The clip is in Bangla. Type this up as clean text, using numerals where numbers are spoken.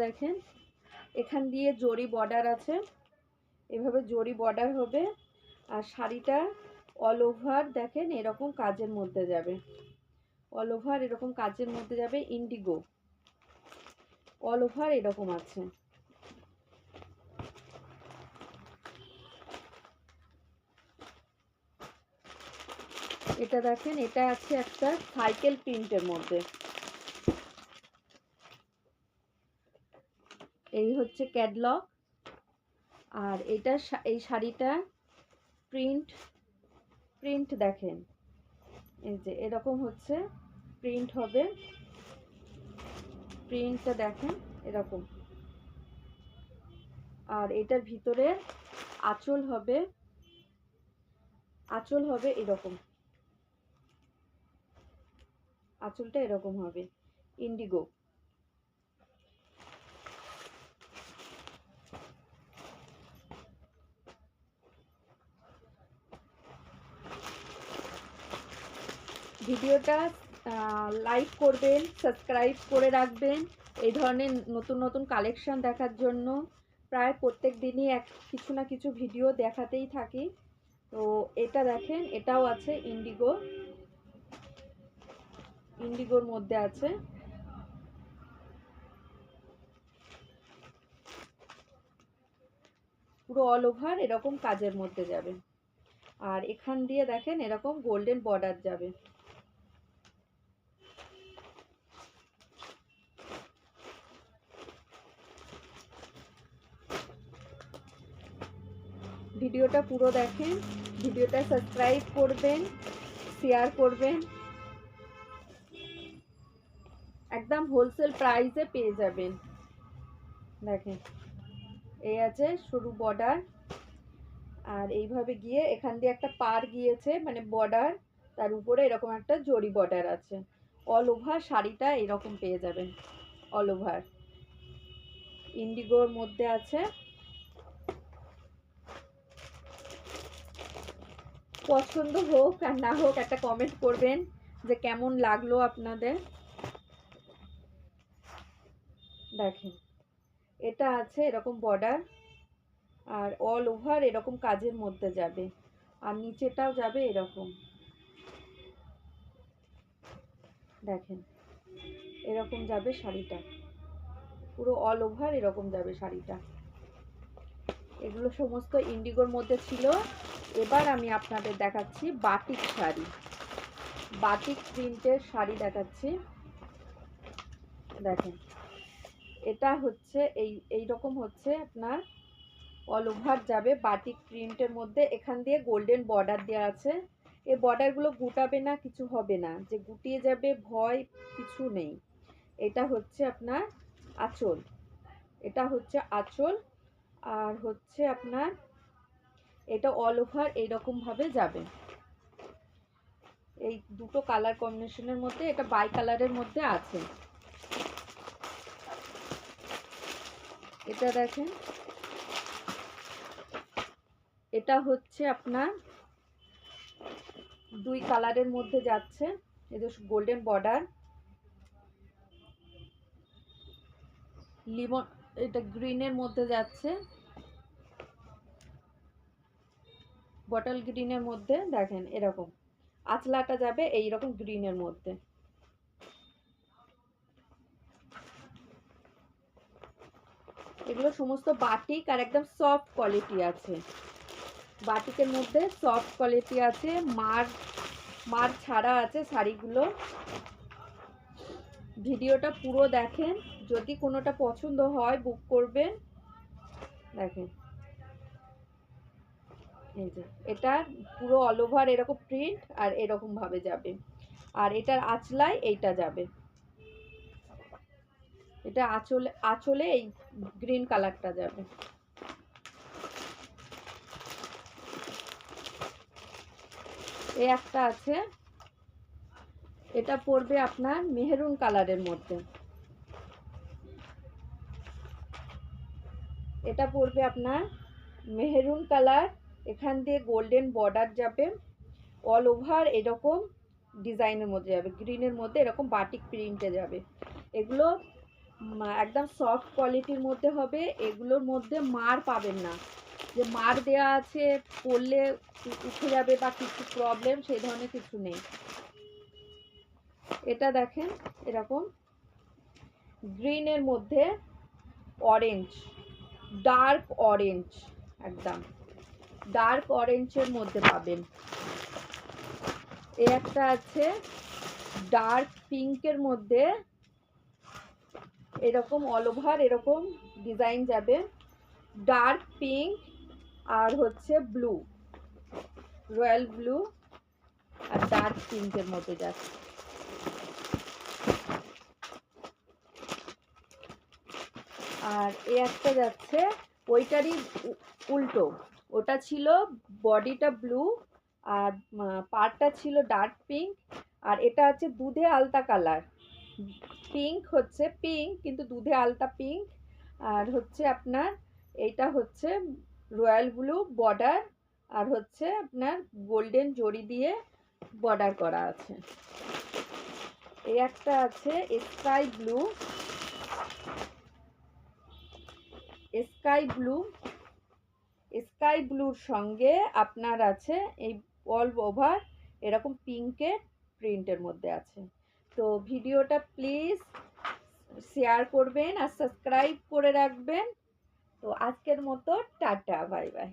দেখেন এখান দিয়ে জরি বর্ডার আছে, এভাবে জরি বর্ডার হবে। আর শাড়িটা অল ওভার দেখেন এরকম কাজের মধ্যে যাবে, অল ওভার এরকম কাজের মধ্যে যাবে। ইন্ডিগো অল ওভার এরকম আছে। এটা দেখেন এটা আছে একটা সাইকেল প্রিন্টের মধ্যে। এই হচ্ছে ক্যাটলগ। আর এটা এই শাড়িটা প্রিন্ট দেখেন, এই যে এরকম হচ্ছে প্রিন্ট হবে। প্রিন্টটা দেখেন এরকম। আর এটার ভিতরে আঁচল হবে, আঁচল হবে এরকম, আঁচলটা এরকম হবে ইন্ডিগো। ভিডিওটা লাইক করবেন, সাবস্ক্রাইব করে রাখবেন এই ধরনের নতুন নতুন কালেকশন দেখার জন্য। প্রায় প্রত্যেক দিনই কিছু না কিছু ভিডিও দেখাতেই থাকি। তো এটা দেখেন এটাও আছে ইন্ডিগো, ইন্ডিগোর মধ্যে আছে। পুরো অল ওভার এরকম কাজের মধ্যে যাবে। আর এখান দিয়ে দেখেন এরকম গোল্ডেন বর্ডার যাবে। ভিডিওটা পুরো দেখেন, ভিডিওটা সাবস্ক্রাইব করবেন, শেয়ার করবেন। একদম হোলসেল প্রাইসে পেয়ে যাবেন। দেখেন এই আছে সরু বর্ডার, আর এইভাবে গিয়ে এখান দিয়ে একটা পার গিয়েছে মানে বর্ডার, তার উপরে এরকম একটা জরি বর্ডার আছে। অল ওভার শাড়িটা এরকম পেয়ে যাবেন, অল ওভার ইন্ডিগোর মধ্যে আছে। পছন্দ হোক আর না হোক একটা কমেন্ট করবেন যে কেমন লাগলো আপনাদের। দেখেন এটা আছে এরকম বর্ডার, আর অল ওভার এরকম কাজের মধ্যে যাবে। আর নিচেটাও যাবে এরকম, দেখেন এরকম যাবে শাড়িটা, পুরো অল ওভার এরকম যাবে শাড়িটা। এগুলো সমস্ত ইন্ডিগোর মধ্যে ছিল। এবার আমি আপনাদের দেখাচ্ছি বাটিক শাড়ি, বাটিক প্রিন্টের শাড়ি দেখাচ্ছি। দেখেন এটা হচ্ছে এই রকম হচ্ছে আপনার অল ওভার যাবে বাটিক প্রিন্টের মধ্যে। এখান দিয়ে গোল্ডেন বর্ডার দেওয়া আছে। এই বর্ডারগুলো গুটাবে না, কিছু হবে না যে গুটিয়ে যাবে ভয় কিছু নেই। এটা হচ্ছে আপনার আঁচল, এটা হচ্ছে আঁচল। আর হচ্ছে আপনার এটা অল ওভার এইরকম ভাবে যাবে। এই দুটো কালার কম্বিনেশনের মধ্যে এটা বাই কালারের মধ্যে আছে। এটা দেখেন এটা হচ্ছে আপনার দুই কালারের মধ্যে যাচ্ছে। এই যে গোল্ডেন বর্ডার, লিমন এটা গ্রিনের মধ্যে যাচ্ছে, বটল গ্রিনের মধ্যে। দেখেন এরকম আঁচলাটা যাবে এইরকম গ্রিনের মধ্যে। এগুলো সমস্ত বাটিক আর একদম সফট কোয়ালিটি আছে। বাটিকের মধ্যে সফট কোয়ালিটি আছে, মার ছাড়া আছে শাড়িগুলো। ভিডিওটা পুরো দেখেন, যদি কোনোটা পছন্দ হয় বুক করবেন। দেখেন এই যে এটা পুরো অল ওভার এরকম প্রিন্ট আর এরকম ভাবে যাবে। আর এটার আঁচলায় এইটা যাবে, এটা আঁচলে এই গ্রিন কালারটা যাবে। এই একটা আছে, এটা পড়বে আপনার মেহরুন কালারের মধ্যে। এটা পড়বে আপনার মেহরুন কালার, এখান দিয়ে গোল্ডেন বর্ডার যাবে, অল ওভার এরকম ডিজাইনের মধ্যে যাবে, গ্রিনের মধ্যে এরকম বাটিক প্রিন্টে যাবে। এগুলো একদম সফট কোয়ালিটির মধ্যে হবে। এগুলোর মধ্যে মার পাবেন না, যে মার দেয়া আছে পরলে উঠে যাবে বা কিছু প্রবলেম, সেই ধরনের কিছু নেই। এটা দেখেন এরকম গ্রিনের মধ্যে অরেঞ্জ, ডার্ক অরেঞ্জ, একদম ডার্ক অরেঞ্জের মধ্যে পাবেন। এ একটা আছে ডার্ক পিঙ্কের মধ্যে, এরকম অল ওভার এরকম ডিজাইন যাবে, ডার্ক পিঙ্ক আর হচ্ছে ব্লু, রয়্যাল ব্লু আর ডার্ক পিঙ্কের মধ্যে যাচ্ছে। আর এ একটা যাচ্ছে ওইটারই উল্টো, ওটা ছিল বডিটা ব্লু আর পাড়টা ছিল ডার্ক পিঙ্ক, আর এটা আছে দুধে আলতা কালার, পিঙ্ক হচ্ছে পিঙ্ক কিন্তু দুধে আলতা পিঙ্ক, আর হচ্ছে আপনার এইটা হচ্ছে রয়্যাল ব্লু বর্ডার, আর হচ্ছে আপনার গোল্ডেন জরি দিয়ে বর্ডার করা আছে। এই একটা আছে sky blue, sky blue, sky ব্লুর সঙ্গে আপনার আছে এই অল ওভার এরকম পিঙ্কের প্রিন্টের মধ্যে আছে। তো ভিডিওটা প্লিজ শেয়ার করবেন আর সাবস্ক্রাইব করে রাখবেন। তো আজকের মতো টাটা, বাই বাই।